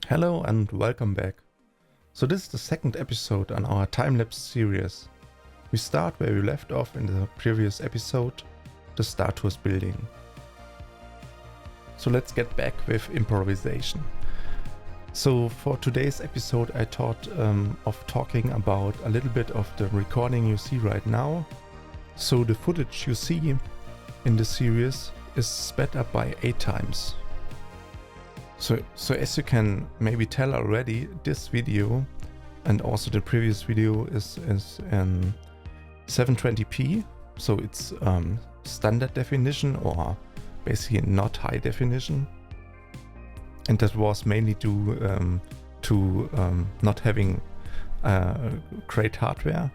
Hello and welcome back. So this is the second episode on our time-lapse series. We start where we left off in the previous episode, the Star Tours building. So let's get back with improvisation. So for today's episode I thought of talking about a little bit of the recording you see right now. So the footage you see in the series is sped up by 8 times. So as you can maybe tell already, this video and also the previous video is 720p, so it's standard definition or basically not high definition, and that was mainly due to not having great hardware.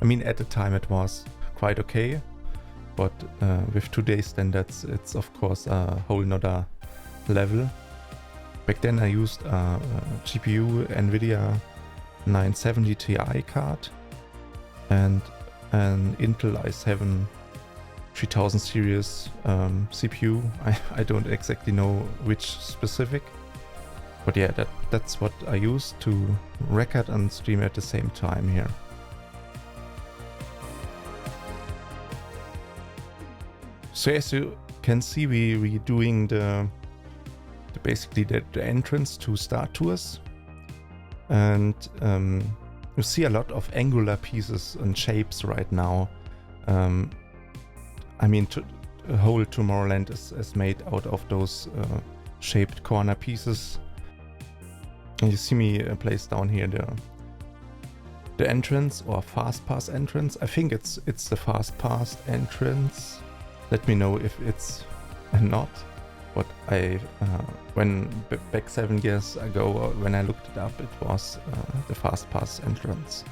I mean, at the time it was quite okay, but with today's standards it's of course a whole nother level. Back then I used a GPU NVIDIA 970 Ti card and an Intel i7 3000 series CPU. I don't exactly know which specific, but yeah, that's what I used to record and stream at the same time here. So as you can see, we doing basically the entrance to Star Tours, and you see a lot of angular pieces and shapes right now. I mean, the whole Tomorrowland is made out of those shaped corner pieces. And you see me place down here the entrance or fast pass entrance. I think it's the fast pass entrance. Let me know if it's not. But when back 7 years ago, when I looked it up, it was the fast pass entrance.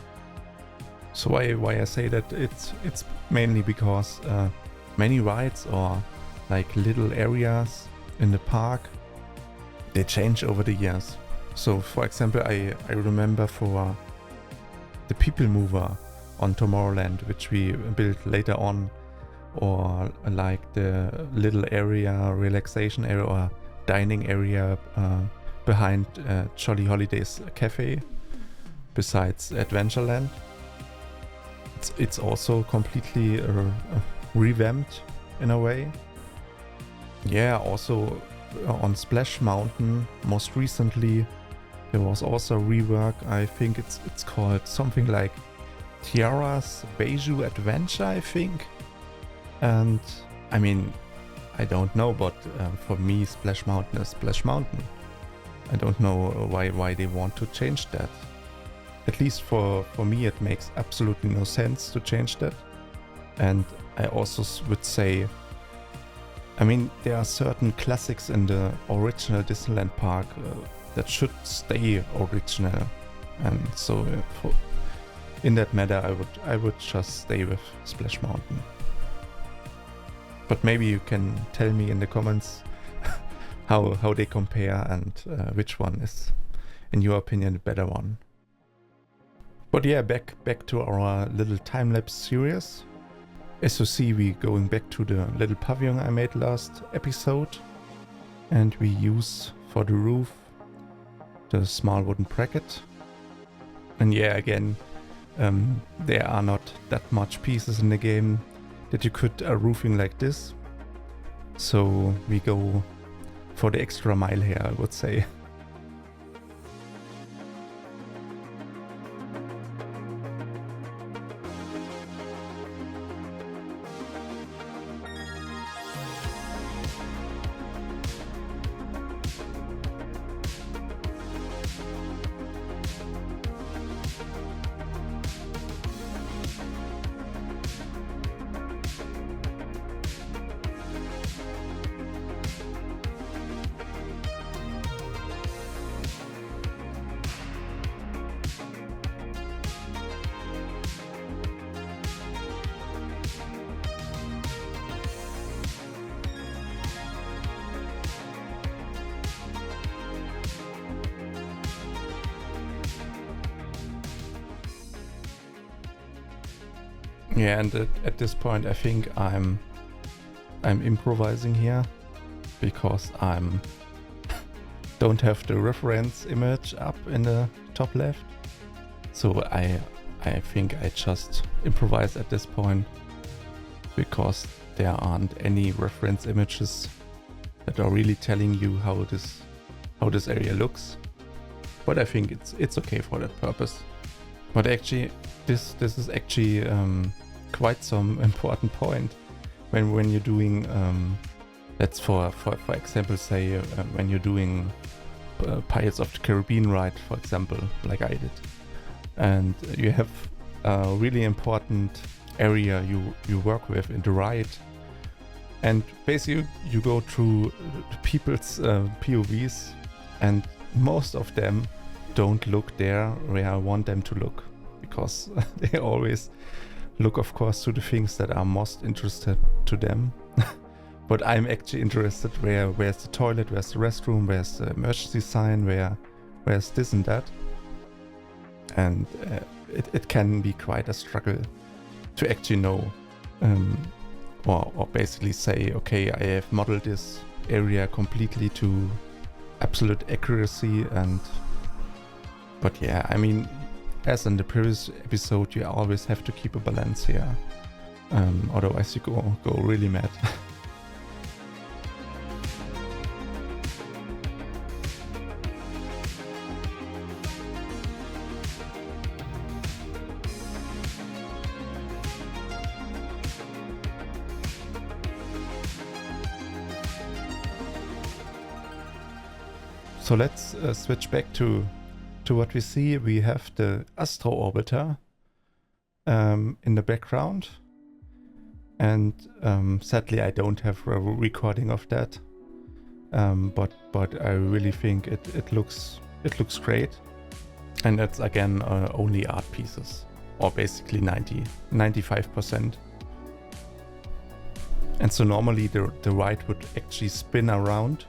So why I say that, it's mainly because many rides or like little areas in the park, they change over the years. So for example, I remember for the Peoplemover on Tomorrowland, which we built later on, or like the little area, relaxation area or dining area behind Jolly Holidays Cafe besides Adventureland. It's also completely revamped in a way. Yeah, also on Splash Mountain most recently there was also a rework. I think it's called something like Tiara's Beiju Adventure, I think. And I mean, I don't know, but for me Splash Mountain is Splash Mountain. I don't know why they want to change that. At least for me it makes absolutely no sense to change that. And I also would say, I mean, there are certain classics in the original Disneyland park that should stay original, and so in that matter I would just stay with Splash Mountain. But maybe you can tell me in the comments how they compare and which one is, in your opinion, the better one. But yeah, back to our little time-lapse series. As you see, we going back to the little pavilion I made last episode, and we use for the roof the small wooden bracket. And yeah, again, there are not that much pieces in the game that you could roofing like this, so we go for the extra mile here, I would say. Yeah, and at this point I think I'm improvising here, because I'm don't have the reference image up in the top left. So I think I just improvise at this point, because there aren't any reference images that are really telling you how this area looks. But I think it's okay for that purpose. But actually, this is actually quite some important point when you're doing. Let's for example say when you're doing Pirates of the Caribbean ride, for example, like I did, and you have a really important area you work with in the ride, and basically you go through the people's POVs, and most of them don't look there where I want them to look, because they always look, of course, to the things that are most interested to them. But I'm actually interested where's the toilet, where's the restroom, where's the emergency sign, where's this and that. And it can be quite a struggle to actually know, or basically say, okay, I have modeled this area completely to absolute accuracy. But yeah, I mean, as in the previous episode, you always have to keep a balance here, otherwise you go really mad. So let's switch back to what we see. We have the Astro Orbiter in the background, and sadly I don't have a recording of that, but I really think it looks great, and that's again only art pieces, or basically 95%. And so normally the ride would actually spin around.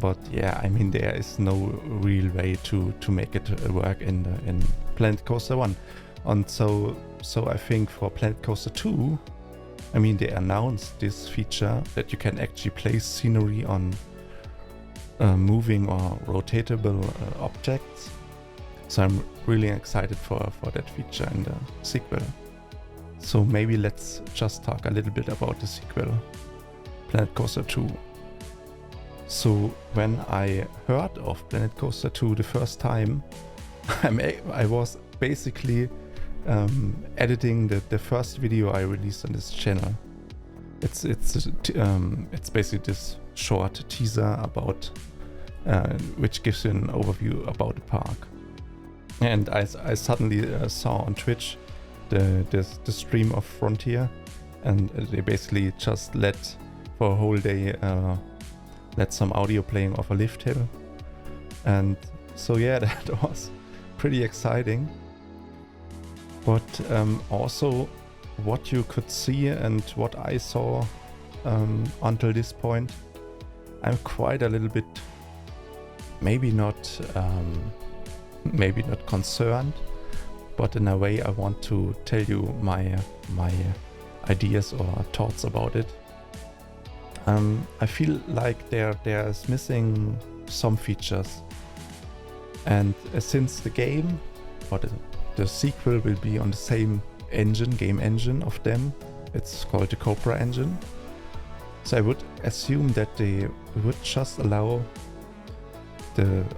But yeah, I mean, there is no real way to make it work in Planet Coaster 1. And so I think for Planet Coaster 2, I mean, they announced this feature that you can actually place scenery on moving or rotatable objects. So I'm really excited for that feature in the sequel. So maybe let's just talk a little bit about the sequel, Planet Coaster 2. So when I heard of Planet Coaster 2 the first time, I was basically editing the first video I released on this channel. It's basically this short teaser about which gives you an overview about the park. And I suddenly saw on Twitch the stream of Frontier, and they basically just let for a whole day let some audio playing of a lift hill. And so yeah, that was pretty exciting. But also what you could see and what I saw until this point, I'm quite a little bit maybe not concerned, but in a way I want to tell you my ideas or thoughts about it. I feel like there's missing some features, and since the game or the sequel will be on the same game engine of them, it's called the Cobra engine, so I would assume that they would just allow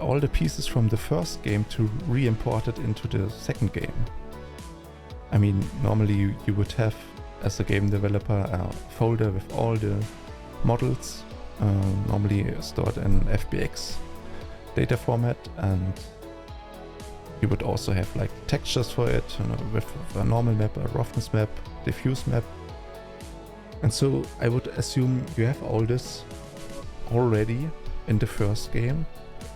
all the pieces from the first game to re-import it into the second game. I mean, normally you would have, as a game developer, a folder with all the models, normally stored in FBX data format, and you would also have like textures for it, with a normal map, a roughness map, diffuse map. And so I would assume you have all this already in the first game.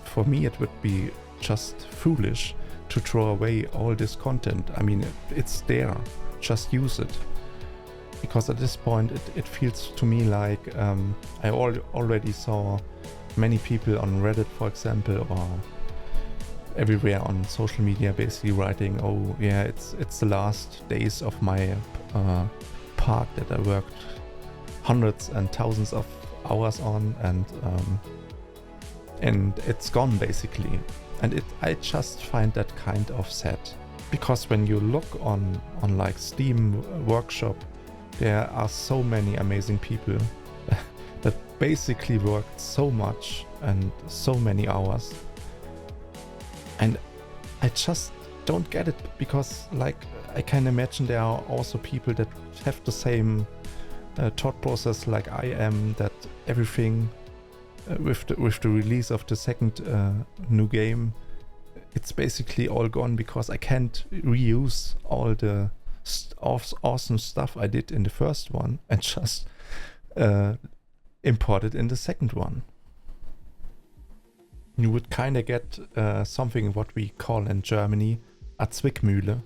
For me, it would be just foolish to throw away all this content. I mean, it's there, just use it. Because at this point it feels to me like I already saw many people on Reddit, for example, or everywhere on social media basically writing, oh yeah, it's the last days of my park that I worked hundreds and thousands of hours on, and and it's gone basically. And I just find that kind of sad, because when you look on like Steam Workshop, there are so many amazing people that basically worked so much and so many hours, and I just don't get it, because like I can imagine there are also people that have the same thought process like I am, that everything with the release of the second new game, it's basically all gone because I can't reuse all the awesome stuff I did in the first one and just import it in the second one. You would kind of get something what we call in Germany a Zwickmühle.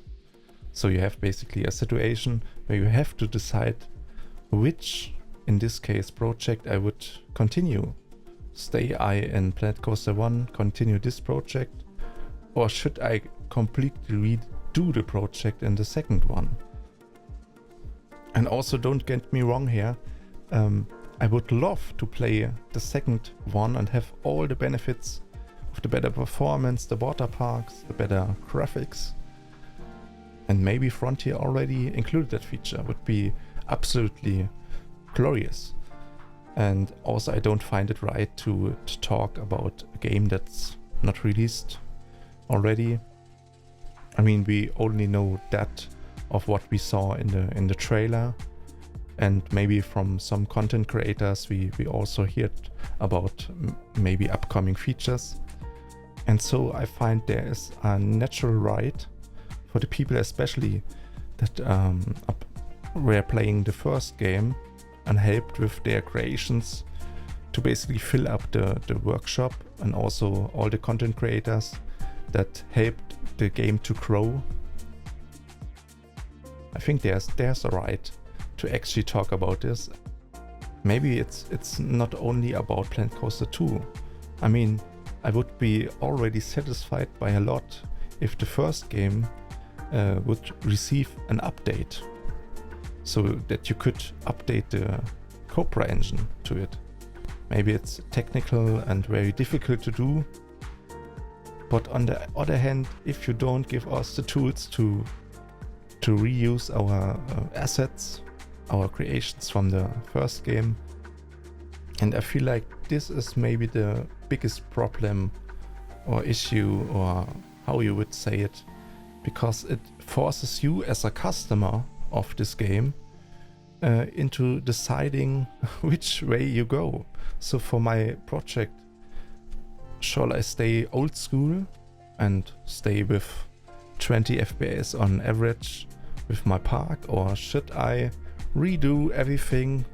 So you have basically a situation where you have to decide which, in this case, project I would continue. Stay I in Planet Coaster 1, continue this project, or should I completely redo the project in the second one? And also, don't get me wrong here, I would love to play the second one and have all the benefits of the better performance, the water parks, the better graphics. And maybe Frontier already included that feature, would be absolutely glorious. And also I don't find it right to talk about a game that's not released already. I mean, we only know that of what we saw in the trailer, and maybe from some content creators we also heard about maybe upcoming features. And so I find there is a natural right for the people, especially that were playing the first game and helped with their creations, to basically fill up the workshop, and also all the content creators that helped the game to grow. I think there's a right to actually talk about this. Maybe it's not only about Planet Coaster 2. I mean, I would be already satisfied by a lot if the first game would receive an update, so that you could update the Cobra engine to it. Maybe it's technical and very difficult to do, but on the other hand, if you don't give us the tools to reuse our assets, our creations from the first game, and I feel like this is maybe the biggest problem or issue, or how you would say it, because it forces you as a customer of this game into deciding which way you go. So for my project, shall I stay old school and stay with 20 FPS on average with my park, or should I redo everything,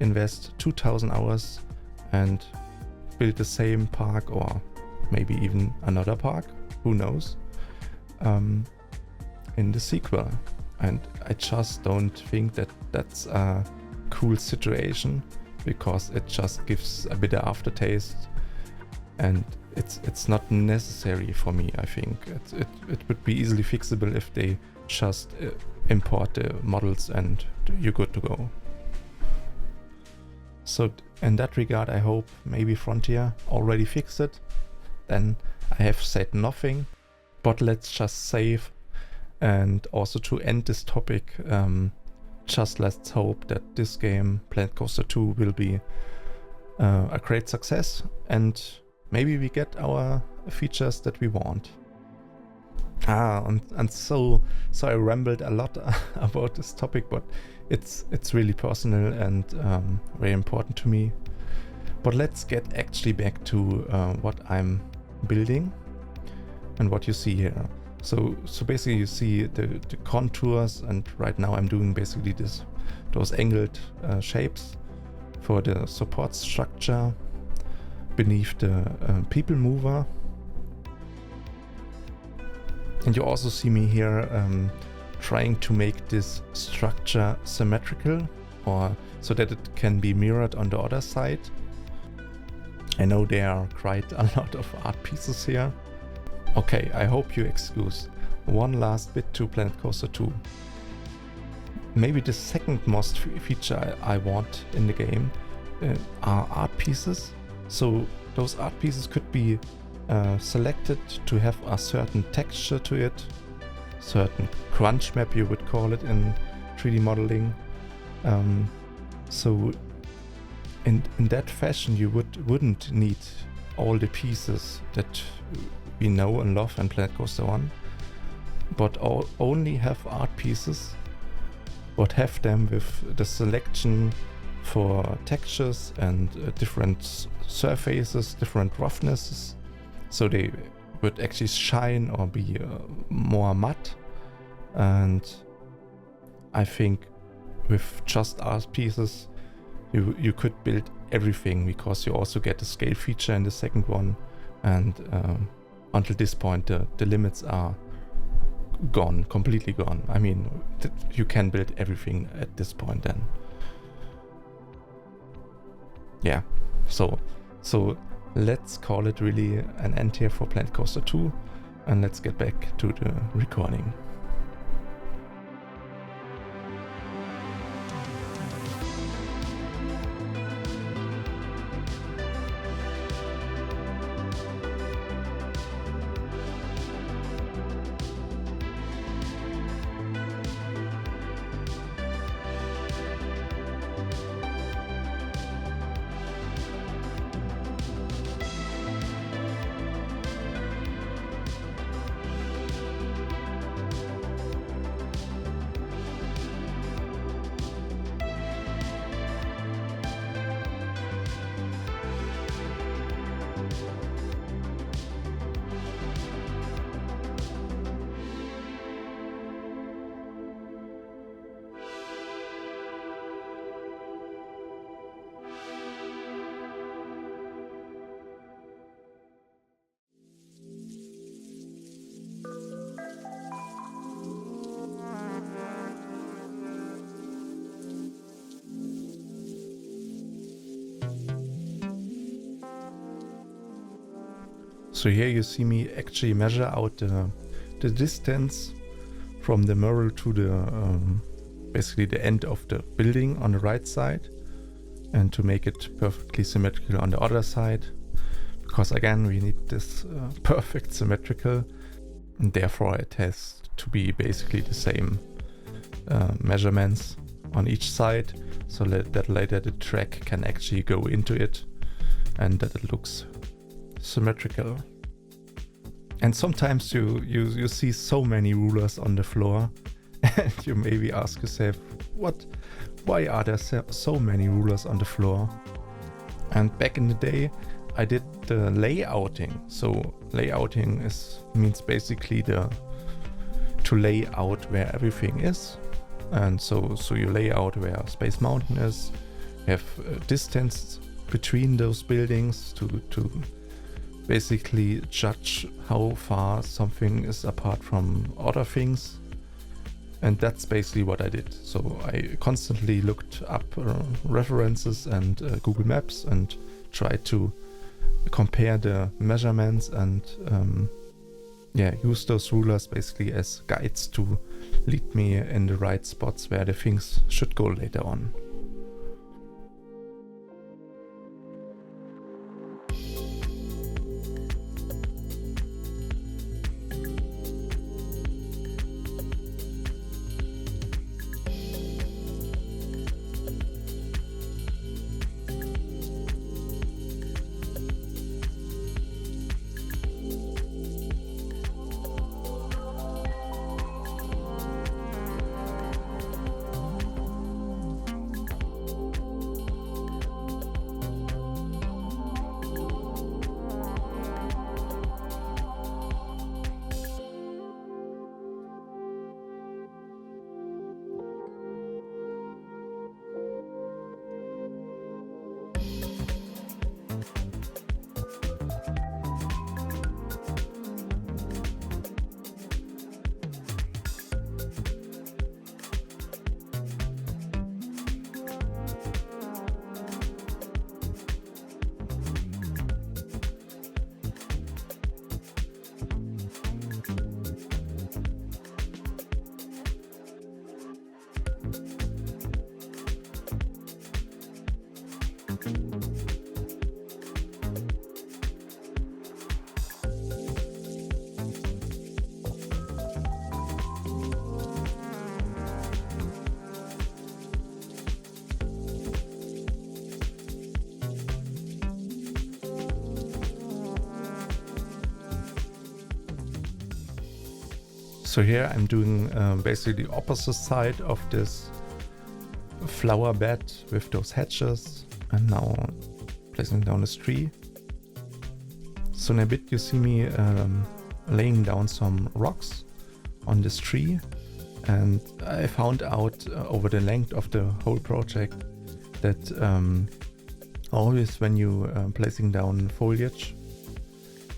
invest 2000 hours and build the same park, or maybe even another park, who knows, in the sequel? And I just don't think that that's a cool situation, because it just gives a bitter aftertaste, and it's not necessary for me. I think it would be easily fixable if they just import the models and you're good to go. So in that regard, I hope maybe Frontier already fixed it. Then I have said nothing, but let's just save. And also to end this topic, just let's hope that this game, Planet Coaster 2, will be a great success, and maybe we get our features that we want. And so I rambled a lot about this topic, but it's really personal and very important to me. But let's get actually back to what I'm building and what you see here. So basically you see the contours, and right now I'm doing basically those angled shapes for the support structure beneath the Peoplemover. And you also see me here trying to make this structure symmetrical, or so that it can be mirrored on the other side. I know there are quite a lot of art pieces here. Okay, I hope you excuse one last bit to Planet Coaster 2. Maybe the second most feature I want in the game are art pieces. So those art pieces could be selected to have a certain texture to it, certain crunch map you would call it in 3D modeling. So in that fashion you wouldn't need all the pieces that we know and love and Planet Coaster 1, but only have art pieces, but have them with the selection for textures and different surfaces, different roughnesses, so they would actually shine or be more matte. And I think with just art pieces you could build everything, because you also get a scale feature in the second one, and until this point the limits are gone, completely gone. I mean, you can build everything at this point then. Yeah, so let's call it really an end here for Planet Coaster 2, and let's get back to the recording. So here you see me actually measure out the distance from the mural to the basically the end of the building on the right side, and to make it perfectly symmetrical on the other side, because again we need this perfect symmetrical, and therefore it has to be basically the same measurements on each side, so that later the track can actually go into it and that it looks symmetrical. And sometimes you see so many rulers on the floor and you maybe ask yourself, why are there so many rulers on the floor? And back in the day I did the layouting. So layouting means basically to lay out where everything is. And so you lay out where Space Mountain is, you have distance between those buildings to basically judge how far something is apart from other things. And that's basically what I did. So I constantly looked up references and Google Maps and tried to compare the measurements and use those rulers basically as guides to lead me in the right spots where the things should go later on. So here I'm doing basically the opposite side of this flower bed with those hedges, and now placing down this tree. So in a bit you see me laying down some rocks on this tree, and I found out over the length of the whole project that always when you placing down foliage,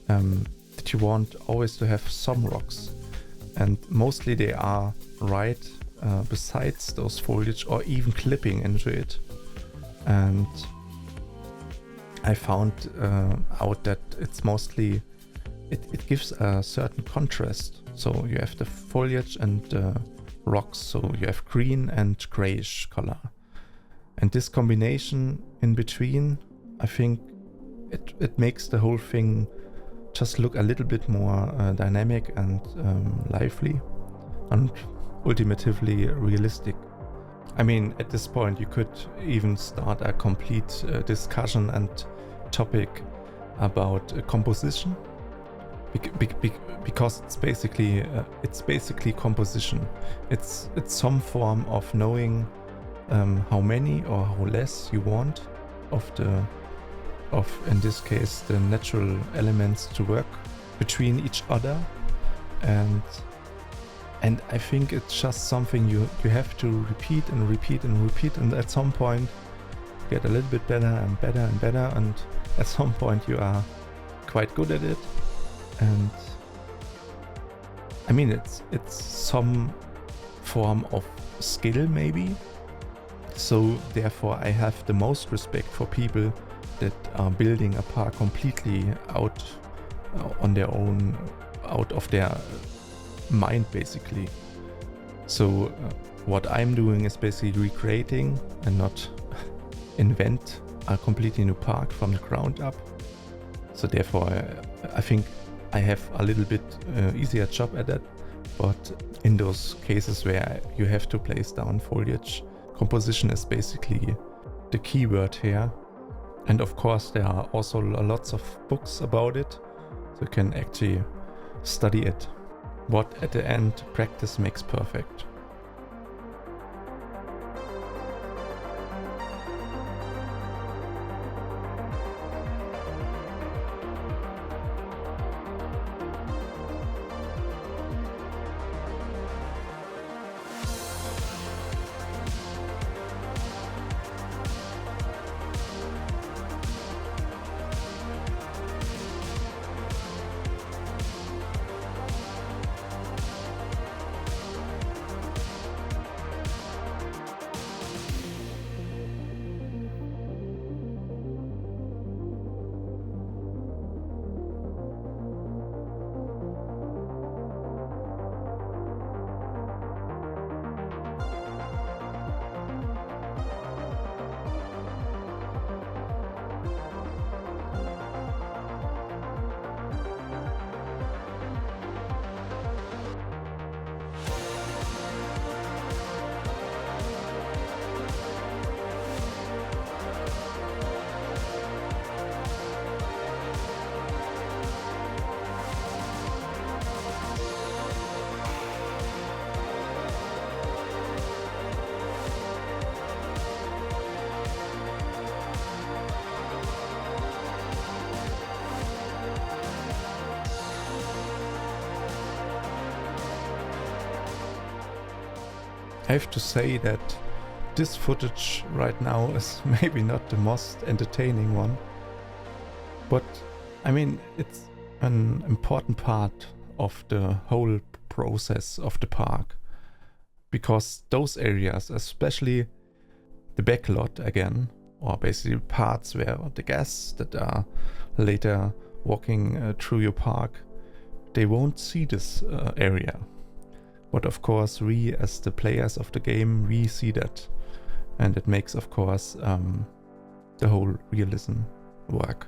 that you want always to have some rocks, and mostly they are right besides those foliage or even clipping into it. And I found out that it's mostly it gives a certain contrast. So you have the foliage and the rocks, so you have green and grayish color, and this combination in between, I think it makes the whole thing just look a little bit more dynamic and lively and ultimately realistic. I mean, at this point you could even start a complete discussion and topic about composition, because it's basically composition. It's some form of knowing how many or how less you want of in this case the natural elements to work between each other, and I think it's just something you have to repeat and repeat and repeat, and at some point get a little bit better and better and better, and at some point you are quite good at it. And I mean, it's some form of skill maybe. So therefore I have the most respect for people that are building a park completely out on their own, out of their mind basically. So what I'm doing is basically recreating and not invent a completely new park from the ground up. So therefore I think I have a little bit easier job at that, but in those cases where you have to place down foliage, composition is basically the key word here. And of course there are also lots of books about it, so you can actually study it. But at the end, practice makes perfect. I have to say that this footage right now is maybe not the most entertaining one, but I mean, it's an important part of the whole process of the park, because those areas, especially the backlot again, or basically parts where the guests that are later walking through your park, they won't see this area. But of course we as the players of the game, we see that, and it makes of course the whole realism work.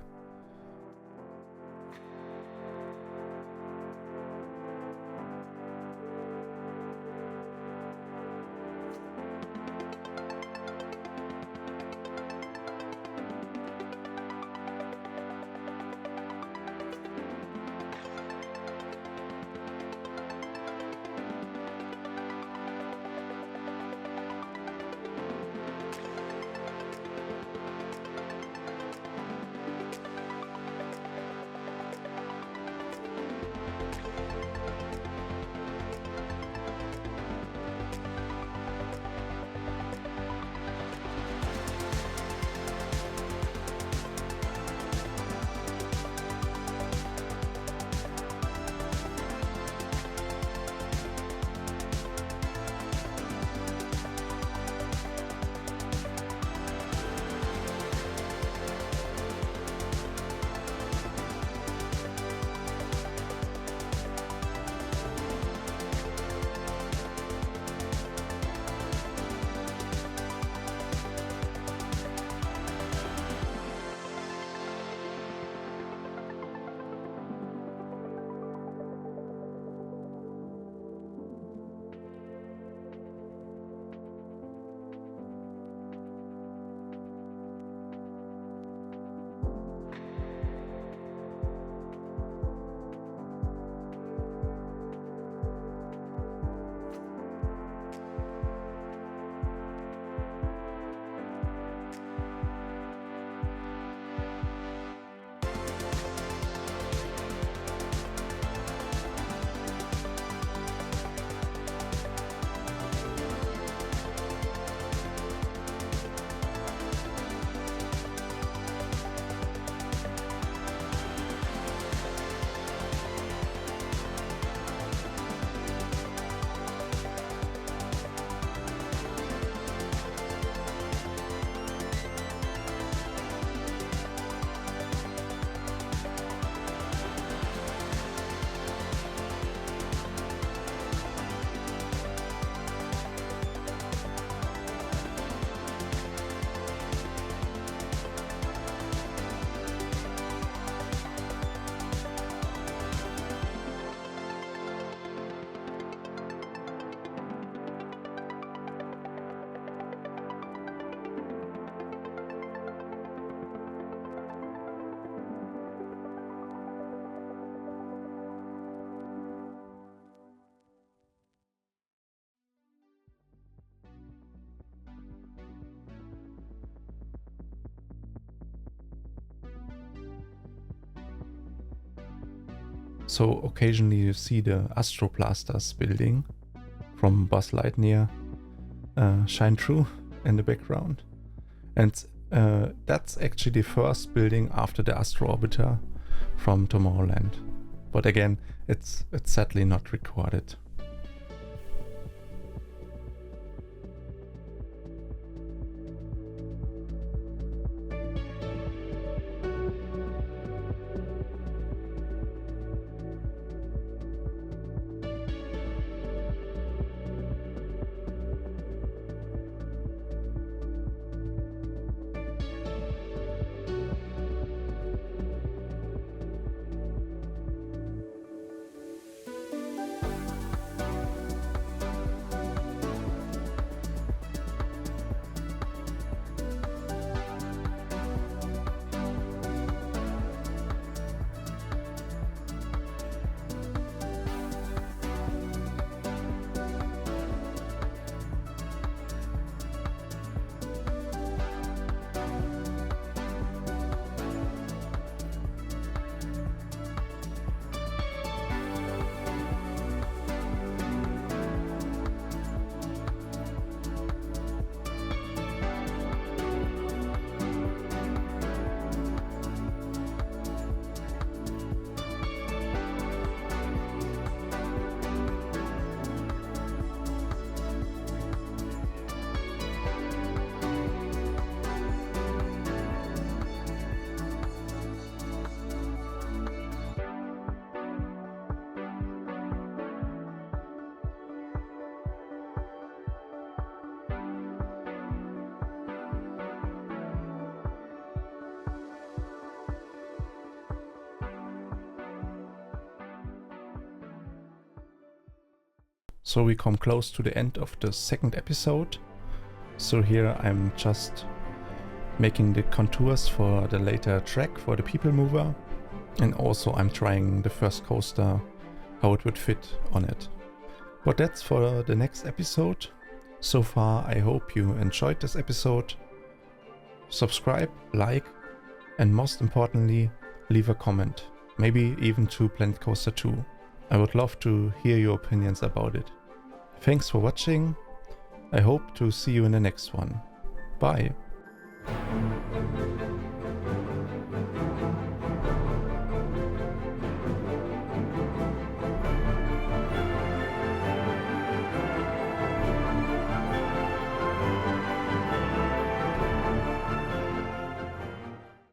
So occasionally you see the Astro Blasters building from Buzz Lightyear shine through in the background. And that's actually the first building after the Astro Orbiter from Tomorrowland. But again, it's sadly not recorded. So we come close to the end of the second episode. So here I'm just making the contours for the later track for the Peoplemover. And also I'm trying the first coaster, how it would fit on it. But that's for the next episode. So far I hope you enjoyed this episode. Subscribe, like, and most importantly, leave a comment. Maybe even to Planet Coaster 2. I would love to hear your opinions about it. Thanks for watching. I hope to see you in the next one. Bye.